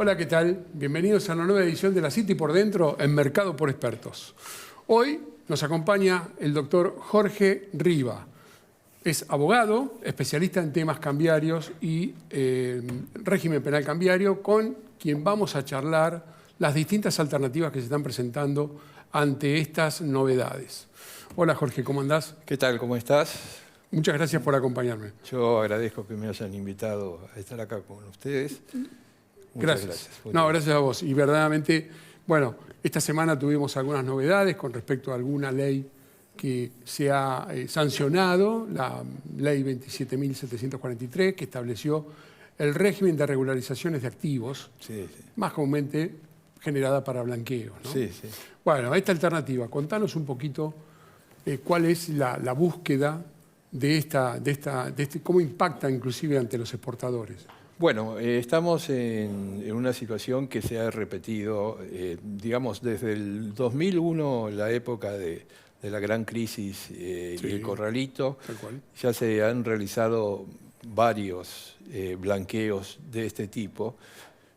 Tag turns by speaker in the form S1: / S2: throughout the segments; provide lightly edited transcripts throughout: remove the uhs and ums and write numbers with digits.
S1: Hola, ¿qué tal? Bienvenidos a una nueva edición de La City por Dentro en Mercado por Expertos. Hoy nos acompaña el doctor Jorge Riva. Es abogado, especialista en temas cambiarios y régimen penal cambiario, con quien vamos a charlar las distintas alternativas que se están presentando ante estas novedades. Hola Jorge, ¿cómo andás?
S2: ¿Qué tal? ¿Cómo estás?
S1: Muchas gracias por acompañarme.
S2: Yo agradezco que me hayan invitado a estar acá con ustedes. Muchas gracias.
S1: No, gracias a vos. Y verdaderamente, bueno, esta semana tuvimos algunas novedades con respecto a alguna ley que se ha sancionado, la ley 27.743, que estableció el régimen de regularizaciones de activos, más comúnmente generada para blanqueo, ¿no?
S2: Sí, sí.
S1: Bueno, esta alternativa, contanos un poquito cuál es la búsqueda de cómo impacta inclusive ante los exportadores.
S2: Bueno, estamos en una situación que se ha repetido, digamos, desde el 2001, la época de la gran crisis y el corralito.
S1: Tal cual.
S2: Ya se han realizado varios blanqueos de este tipo,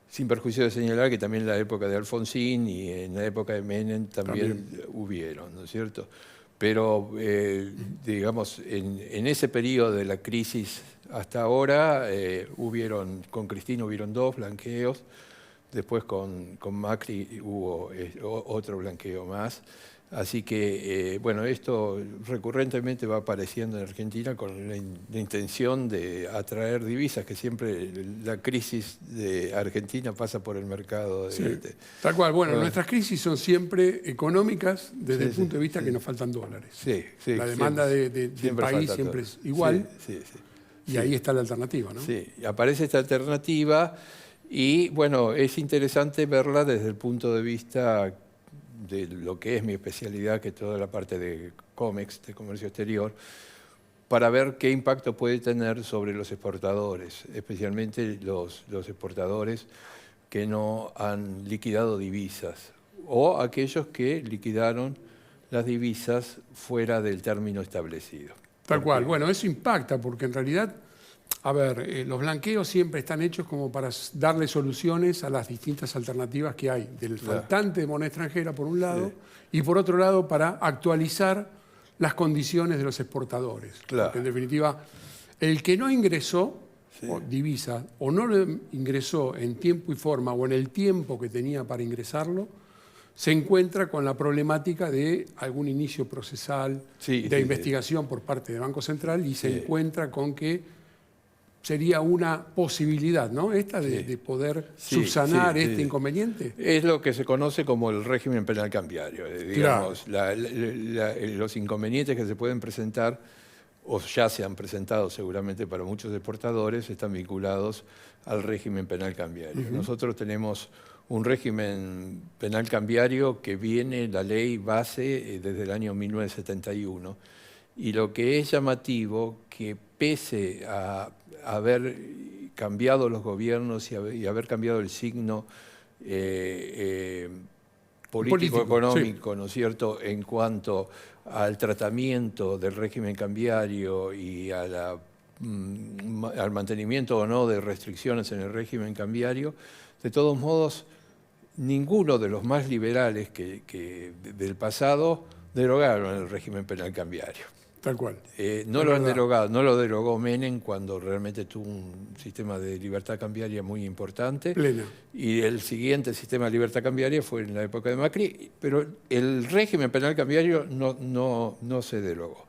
S2: sin perjuicio de señalar que también en la época de Alfonsín y en la época de Menem también hubieron, ¿no es cierto? Pero, digamos, en ese periodo de la crisis hasta ahora, con Cristina hubieron 2 blanqueos, después con Macri hubo otro blanqueo más. Así que, bueno, esto recurrentemente va apareciendo en Argentina con la intención de atraer divisas, que siempre la crisis de Argentina pasa por el mercado.
S1: Tal cual. Bueno, nuestras crisis son siempre económicas desde el punto de vista que nos faltan dólares. La demanda del país siempre es igual. Y ahí está la alternativa, ¿no?
S2: Sí, aparece esta alternativa y, bueno, es interesante verla desde el punto de vista de lo que es mi especialidad, que es toda la parte de COMEX, de comercio exterior, para ver qué impacto puede tener sobre los exportadores, especialmente los exportadores que no han liquidado divisas o aquellos que liquidaron las divisas fuera del término establecido.
S1: Tal cual. Bueno, eso impacta porque en realidad, a ver, los blanqueos siempre están hechos como para darle soluciones a las distintas alternativas que hay, del faltante de moneda extranjera por un lado, y por otro lado para actualizar las condiciones de los exportadores. Porque en definitiva, el que no ingresó divisa o no lo ingresó en tiempo y forma o en el tiempo que tenía para ingresarlo, se encuentra con la problemática de algún inicio procesal de investigación por parte del Banco Central y se encuentra con que sería una posibilidad, ¿no? Esta de poder subsanar este inconveniente.
S2: Es lo que se conoce como el régimen penal cambiario. Digamos, los inconvenientes que se pueden presentar, o ya se han presentado seguramente para muchos exportadores, están vinculados al régimen penal cambiario. Nosotros tenemos un régimen penal cambiario que viene, la ley base, desde el año 1971. Y lo que es llamativo, que pese a haber cambiado los gobiernos y haber cambiado el signo político-económico, ¿no es cierto?, en cuanto al tratamiento del régimen cambiario y al mantenimiento o no de restricciones en el régimen cambiario, de todos modos, ninguno de los más liberales del pasado derogaron el régimen penal cambiario.
S1: Tal cual.
S2: No lo han derogado, no lo derogó Menem cuando realmente tuvo un sistema de libertad cambiaria muy importante.
S1: Plena.
S2: Y el siguiente sistema de libertad cambiaria fue en la época de Macri, pero el régimen penal cambiario no se derogó.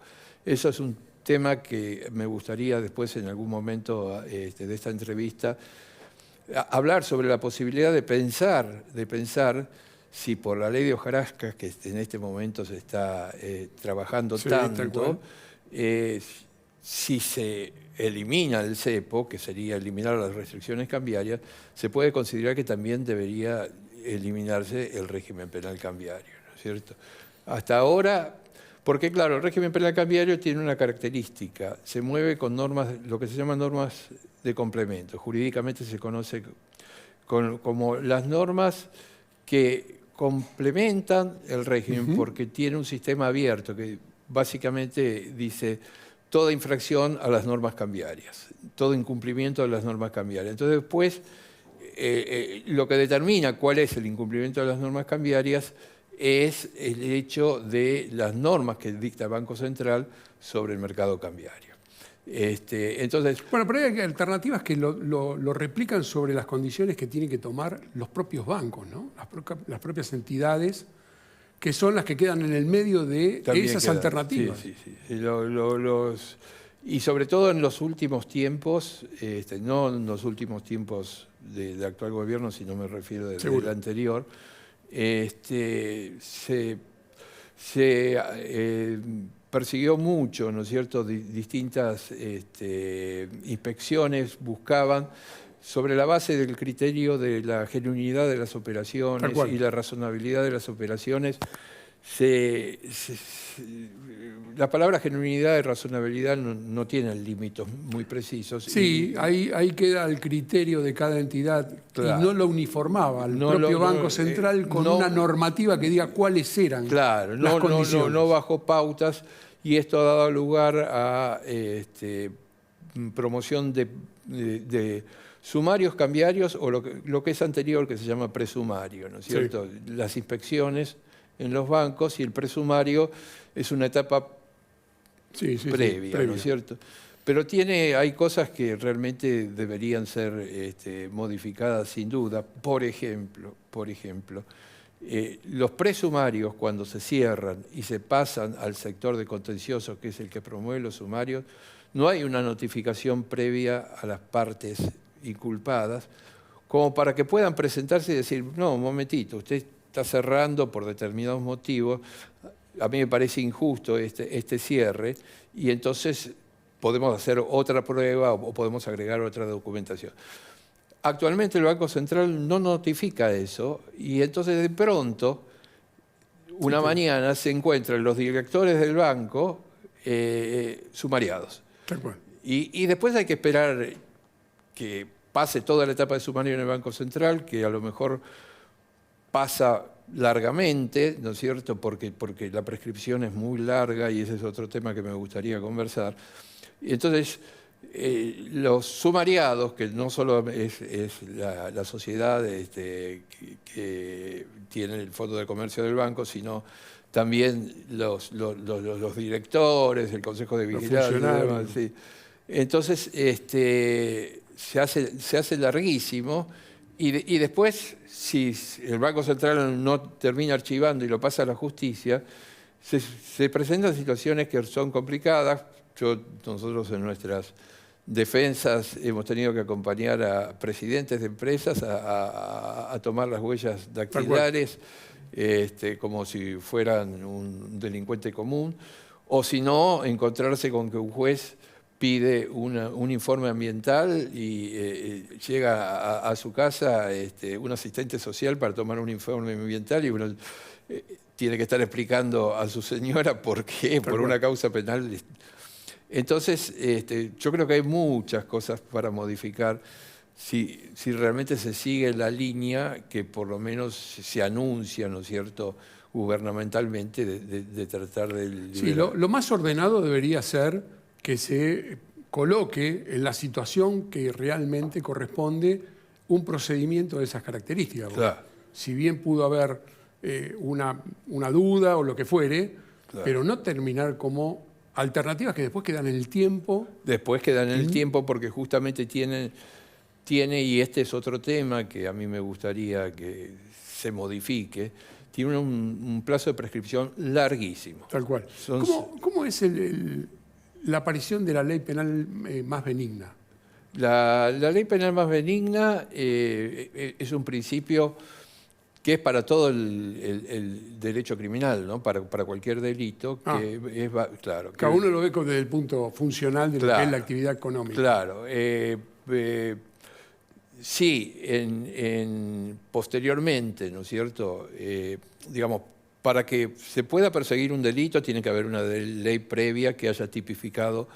S2: Eso es un tema que me gustaría después en algún momento de esta entrevista hablar sobre la posibilidad de pensar si por la ley de hojarasca, que en este momento se está trabajando tanto, si se elimina el cepo, que sería eliminar las restricciones cambiarias, se puede considerar que también debería eliminarse el régimen penal cambiario, ¿no es cierto? Hasta ahora, porque claro, el régimen penal cambiario tiene una característica, se mueve con normas, lo que se llaman normas de complemento. Jurídicamente se conoce como las normas que complementan el régimen porque tiene un sistema abierto que básicamente dice toda infracción a las normas cambiarias, todo incumplimiento de las normas cambiarias. Entonces después lo que determina cuál es el incumplimiento de las normas cambiarias es el hecho de las normas que dicta el Banco Central sobre el mercado cambiario. Entonces,
S1: Bueno, pero hay alternativas que lo replican sobre las condiciones que tienen que tomar los propios bancos, ¿no? Las propias entidades, que son las que quedan en el medio de esas alternativas.
S2: Sí. Y sobre todo en los últimos tiempos, no en los últimos tiempos del actual gobierno, sino me refiero del anterior, se persiguió mucho, ¿no es cierto? Distintas inspecciones buscaban, sobre la base del criterio de la genuinidad de las operaciones y la razonabilidad de las operaciones. La palabra genuinidad y razonabilidad no tienen límites muy precisos.
S1: Sí, ahí queda el criterio de cada entidad, claro. Y no lo uniformaba el propio Banco Central con una normativa que diga cuáles eran las condiciones.
S2: No bajó pautas, y esto ha dado lugar a promoción de sumarios cambiarios, o lo que es anterior, que se llama presumario, ¿no es cierto? Sí. Las inspecciones en los bancos, y el presumario es una etapa previa, ¿no es cierto? Pero hay cosas que realmente deberían ser modificadas sin duda. Por ejemplo, los presumarios, cuando se cierran y se pasan al sector de contencioso, que es el que promueve los sumarios, no hay una notificación previa a las partes inculpadas, como para que puedan presentarse y decir, no, un momentito, usted está cerrando por determinados motivos, a mí me parece injusto este cierre, y entonces podemos hacer otra prueba o podemos agregar otra documentación. Actualmente el Banco Central no notifica eso, y entonces de pronto, una mañana, se encuentran los directores del banco sumariados. Y después hay que esperar que pase toda la etapa de sumario en el Banco Central, que a lo mejor pasa largamente, ¿no es cierto?, porque la prescripción es muy larga, y ese es otro tema que me gustaría conversar. Y entonces, los sumariados, que no solo es la sociedad que tiene el Fondo de Comercio del banco, sino también los directores, el Consejo de Vigilancia. Sí. Entonces, se hace larguísimo, y después, si el Banco Central no termina archivando y lo pasa a la justicia, se presentan situaciones que son complicadas. Nosotros en nuestras defensas hemos tenido que acompañar a presidentes de empresas a tomar las huellas dactilares como si fueran un delincuente común, o si no, encontrarse con que un juez pide un informe ambiental y llega a su casa un asistente social para tomar un informe ambiental, y uno tiene que estar explicando a su señora por qué, por una causa penal. Entonces, yo creo que hay muchas cosas para modificar si realmente se sigue la línea que por lo menos se anuncia, ¿no es cierto?, gubernamentalmente, de tratar de liberar.
S1: Sí, lo más ordenado debería ser que se coloque en la situación que realmente corresponde un procedimiento de esas características. Claro. Si bien pudo haber una duda o lo que fuere, claro, pero no terminar como alternativas que después quedan en el tiempo.
S2: Después quedan en el tiempo, porque justamente tiene, y este es otro tema que a mí me gustaría que se modifique, tiene un plazo de prescripción larguísimo.
S1: Tal cual. ¿Cómo es la aparición de la ley penal más benigna?
S2: La ley penal más benigna es un principio que es para todo el derecho criminal, ¿no? Para cualquier delito. Claro,
S1: cada uno lo ve desde el punto funcional de lo que es la actividad económica.
S2: Claro. Sí, posteriormente, ¿no es cierto?, digamos, para que se pueda perseguir un delito tiene que haber una ley previa que haya tipificado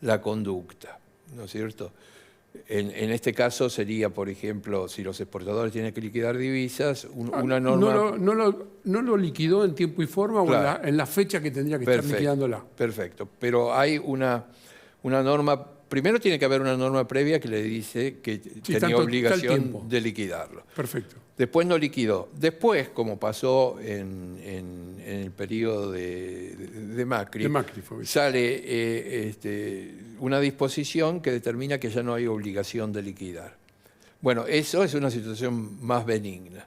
S2: la conducta, ¿no es cierto? En este caso sería, por ejemplo, si los exportadores tienen que liquidar divisas, una norma...
S1: No lo liquidó en tiempo y forma, claro, o en la fecha que tendría que estar liquidándola.
S2: Perfecto, pero hay una norma primero tiene que haber una norma previa que le dice que tenía obligación de liquidarlo.
S1: Perfecto.
S2: Después no liquidó. Después, como pasó en el periodo de Macri, sale una disposición que determina que ya no hay obligación de liquidar. Bueno, eso es una situación más benigna.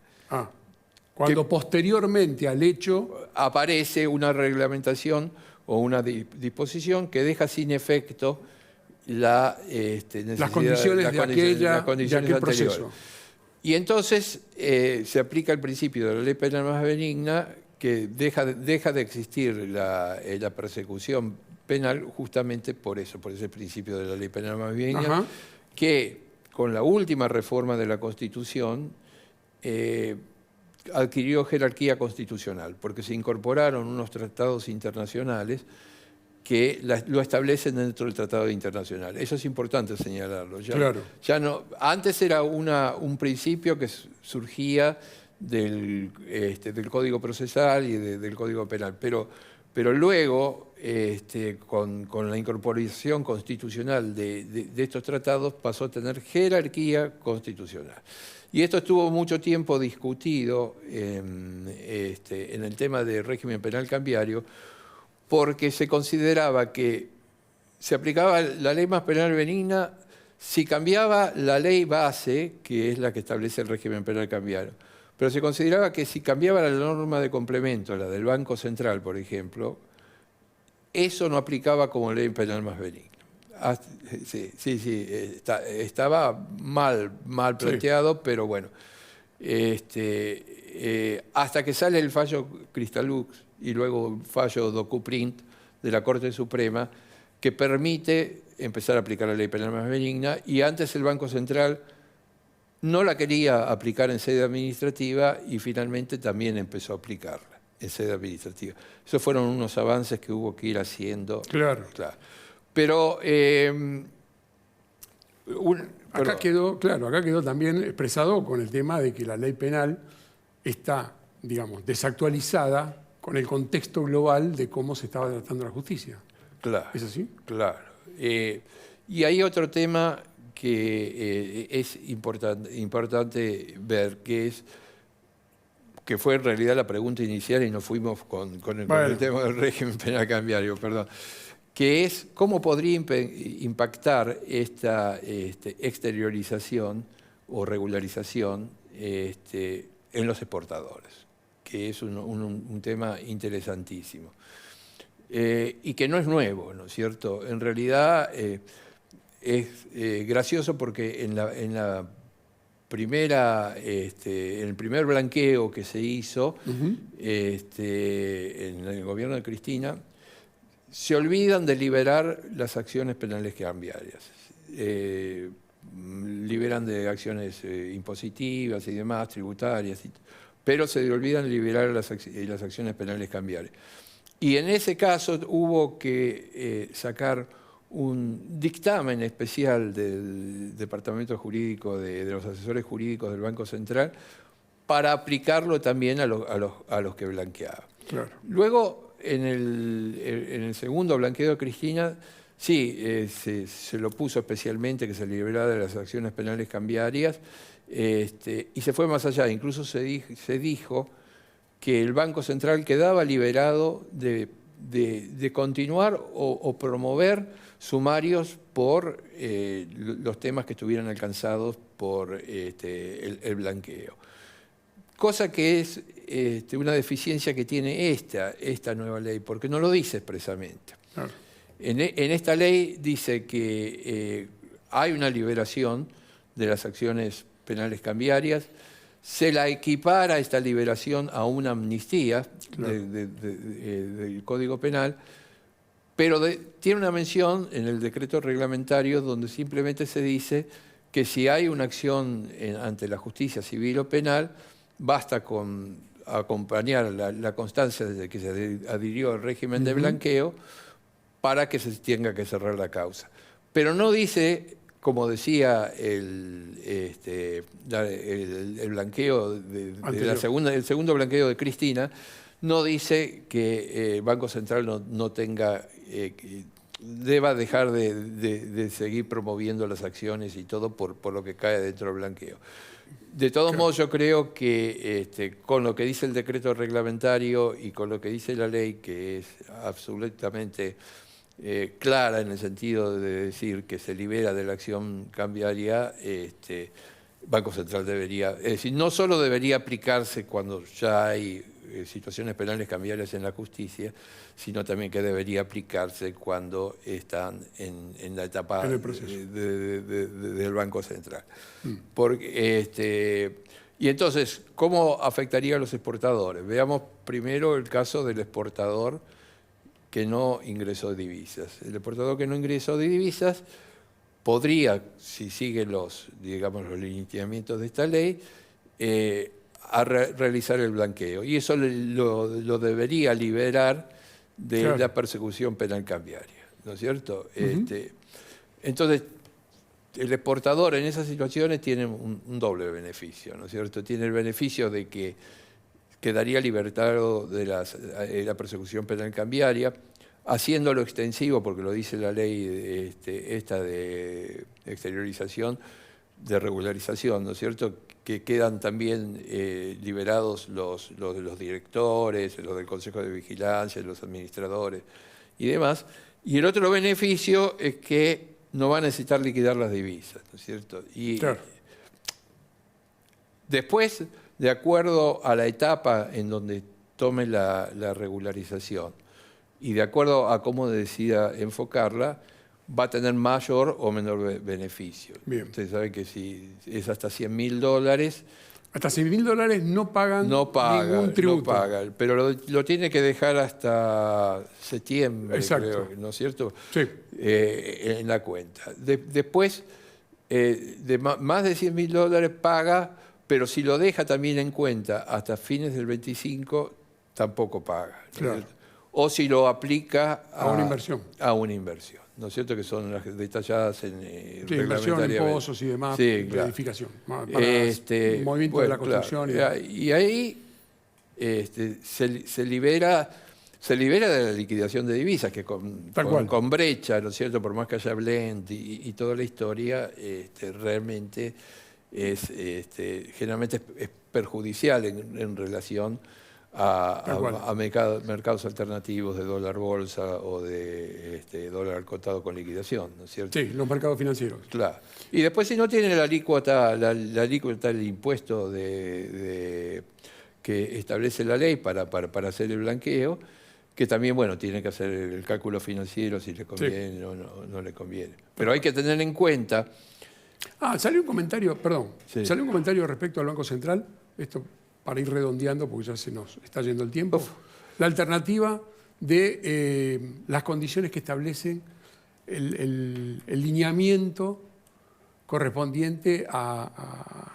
S1: Cuando posteriormente al hecho
S2: aparece una reglamentación o una disposición que deja sin efecto las
S1: condiciones de aquel proceso.
S2: Y entonces se aplica el principio de la ley penal más benigna, que deja de existir la persecución penal justamente por eso, por ese principio de la ley penal más benigna, que con la última reforma de la Constitución adquirió jerarquía constitucional, porque se incorporaron unos tratados internacionales que lo establecen dentro del tratado internacional. Eso es importante señalarlo. Ya no, antes era un principio que surgía del Código Procesal y del Código Penal, pero luego, con la incorporación constitucional de estos tratados, pasó a tener jerarquía constitucional. Y esto estuvo mucho tiempo discutido en el tema del régimen penal cambiario, porque se consideraba que se aplicaba la ley más penal benigna si cambiaba la ley base, que es la que establece el régimen penal cambiario. Pero se consideraba que si cambiaba la norma de complemento, la del Banco Central, por ejemplo, eso no aplicaba como ley penal más benigna. Estaba mal planteado, pero bueno. Hasta que sale el fallo Cristalux y luego el fallo Docuprint de la Corte Suprema, que permite empezar a aplicar la ley penal más benigna, y antes el Banco Central no la quería aplicar en sede administrativa y finalmente también empezó a aplicarla en sede administrativa. Esos fueron unos avances que hubo que ir haciendo.
S1: Claro.
S2: Pero
S1: acá quedó también expresado con el tema de que la ley penal está, digamos, desactualizada con el contexto global de cómo se estaba tratando la justicia.
S2: Claro.
S1: ¿Es así?
S2: Claro. Y hay otro tema que es importante ver, que fue en realidad la pregunta inicial y nos fuimos con el tema del régimen penal cambiario, perdón, que es cómo podría impactar esta exteriorización o regularización en los exportadores, que es un tema interesantísimo. Y que no es nuevo, ¿no es cierto? En realidad es gracioso porque en el primer blanqueo que se hizo en el gobierno de Cristina, se olvidan de liberar las acciones penales cambiarias. Liberan de acciones impositivas y demás, tributarias, pero se olvidan de liberar las acciones penales cambiarias. Y en ese caso hubo que sacar un dictamen especial del Departamento Jurídico, de los asesores jurídicos del Banco Central, para aplicarlo también a los que blanqueaban.
S1: Claro.
S2: Luego, en el segundo blanqueo de Cristina, sí, se lo puso especialmente que se liberara de las acciones penales cambiarias, y se fue más allá. Incluso se dijo que el Banco Central quedaba liberado de continuar o promover sumarios por los temas que estuvieran alcanzados por el blanqueo. Cosa que es una deficiencia que tiene esta nueva ley, porque no lo dice expresamente.
S1: Claro.
S2: En esta ley dice que hay una liberación de las acciones penales cambiarias, se la equipara esta liberación a una amnistía del Código Penal, pero tiene una mención en el decreto reglamentario donde simplemente se dice que si hay una acción ante la justicia civil o penal, basta con acompañar la constancia de que se adhirió al régimen de blanqueo para que se tenga que cerrar la causa. Pero no dice, como decía el blanqueo el segundo blanqueo de Cristina, no dice que el Banco Central no tenga deba dejar de seguir promoviendo las acciones y todo por lo que cae dentro del blanqueo. De todos modos, yo creo que con lo que dice el decreto reglamentario y con lo que dice la ley, que es absolutamente clara en el sentido de decir que se libera de la acción cambiaria, Banco Central debería, es decir, no solo debería aplicarse cuando ya hay situaciones penales cambiarias en la justicia, sino también que debería aplicarse cuando están en la etapa del Banco Central. Porque, y entonces, ¿cómo afectaría a los exportadores? Veamos primero el caso del exportador que no ingresó divisas. El exportador que no ingresó divisas podría, si sigue los lineamientos de esta ley, realizar el blanqueo. Y eso lo debería liberar de la persecución penal cambiaria, ¿no es cierto? Entonces, el exportador en esas situaciones tiene un doble beneficio, ¿no es cierto? Tiene el beneficio de que quedaría libertado de la persecución penal cambiaria, haciéndolo extensivo, porque lo dice la ley esta de exteriorización, de regularización, ¿no es cierto?, que quedan también liberados los directores, los del Consejo de Vigilancia, los administradores y demás. Y el otro beneficio es que no va a necesitar liquidar las divisas, ¿no es cierto? Y después, de acuerdo a la etapa en donde tome la regularización y de acuerdo a cómo decida enfocarla, va a tener mayor o menor beneficio.
S1: Bien.
S2: Ustedes saben que si es hasta $100.000...
S1: Hasta $100.000 no pagan ningún tributo.
S2: No paga, pero lo tiene que dejar hasta septiembre, creo, ¿no es cierto?
S1: Sí.
S2: En la cuenta. Después, de más de $100.000 paga, pero si lo deja también en cuenta hasta fines del 25, tampoco paga.
S1: Claro.
S2: O si lo aplica
S1: a una inversión.
S2: A una inversión, ¿no es cierto? Que son las detalladas en
S1: inversión en pozos y demás, edificación, para el movimiento de la construcción.
S2: Claro. Y ahí se libera de la liquidación de divisas, que con brecha, ¿no es cierto? Por más que haya blend y toda la historia, realmente generalmente es perjudicial en relación a mercados alternativos de dólar bolsa o de dólar al contado con liquidación, ¿no es cierto?
S1: Sí, los mercados financieros.
S2: Claro. Y después, si no tiene la alícuota del impuesto que establece la ley para hacer el blanqueo, que también, bueno, tiene que hacer el cálculo financiero si le conviene o no le conviene. Pero hay que tener en cuenta...
S1: salió un comentario, salió un comentario respecto al Banco Central, esto para ir redondeando, porque ya se nos está yendo el tiempo. La alternativa de las condiciones que establecen el lineamiento correspondiente al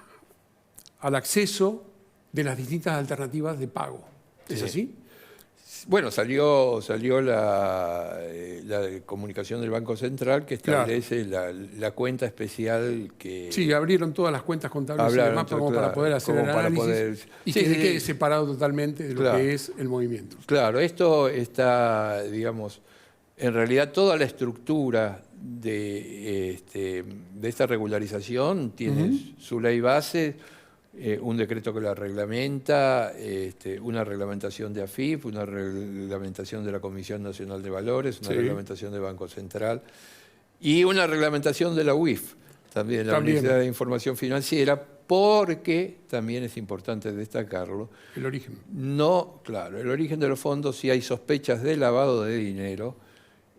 S1: acceso de las distintas alternativas de pago. ¿Es así?
S2: Bueno, salió la comunicación del Banco Central que establece la cuenta especial que...
S1: Sí, abrieron todas las cuentas contables y demás para poder hacer el análisis y que quede separado totalmente de lo que es el movimiento.
S2: Claro, esto está, digamos, en realidad toda la estructura de esta regularización tiene su ley base, un decreto que la reglamenta, una reglamentación de AFIP, una reglamentación de la Comisión Nacional de Valores, una reglamentación del Banco Central y una reglamentación de la UIF, también la Universidad de Información Financiera, porque también es importante destacarlo.
S1: El origen.
S2: El origen de los fondos, si hay sospechas de lavado de dinero,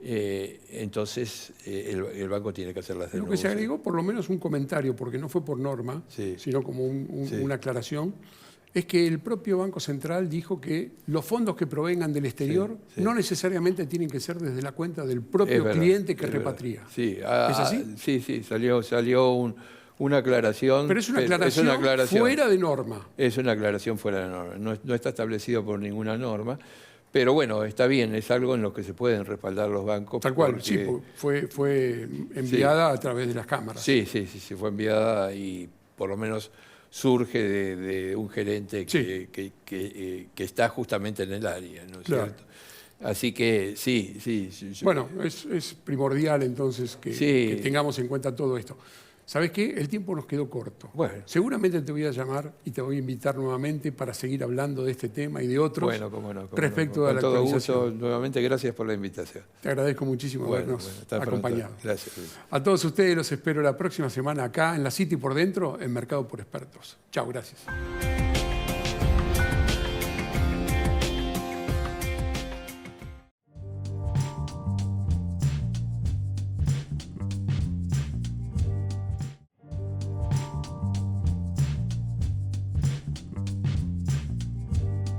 S2: entonces el banco tiene que hacer las denuncias.
S1: Lo que se agregó, por lo menos un comentario, porque no fue por norma, sino como una aclaración, es que el propio Banco Central dijo que los fondos que provengan del exterior no necesariamente tienen que ser desde la cuenta del propio cliente que repatria.
S2: ¿Es
S1: así?
S2: Sí, salió una aclaración.
S1: Pero es una aclaración fuera de norma.
S2: Es una aclaración fuera de norma. No está establecido por ninguna norma. Pero bueno, está bien, es algo en lo que se pueden respaldar los bancos.
S1: Tal cual, fue enviada a través de las cámaras.
S2: Sí, fue enviada y por lo menos surge de un gerente que está justamente en el área, ¿no es cierto? Así que sí.
S1: Bueno, es primordial entonces que tengamos en cuenta todo esto. ¿Sabes qué? El tiempo nos quedó corto.
S2: Bueno.
S1: Seguramente te voy a llamar y te voy a invitar nuevamente para seguir hablando de este tema y de otros.
S2: Bueno, cómo no.
S1: Respecto a la
S2: todo
S1: actualización.
S2: gusto, nuevamente gracias por la invitación.
S1: Te agradezco muchísimo habernos acompañado.
S2: Gracias.
S1: A todos ustedes los espero la próxima semana acá en La City por Dentro, en Mercado por Expertos. Chao, gracias.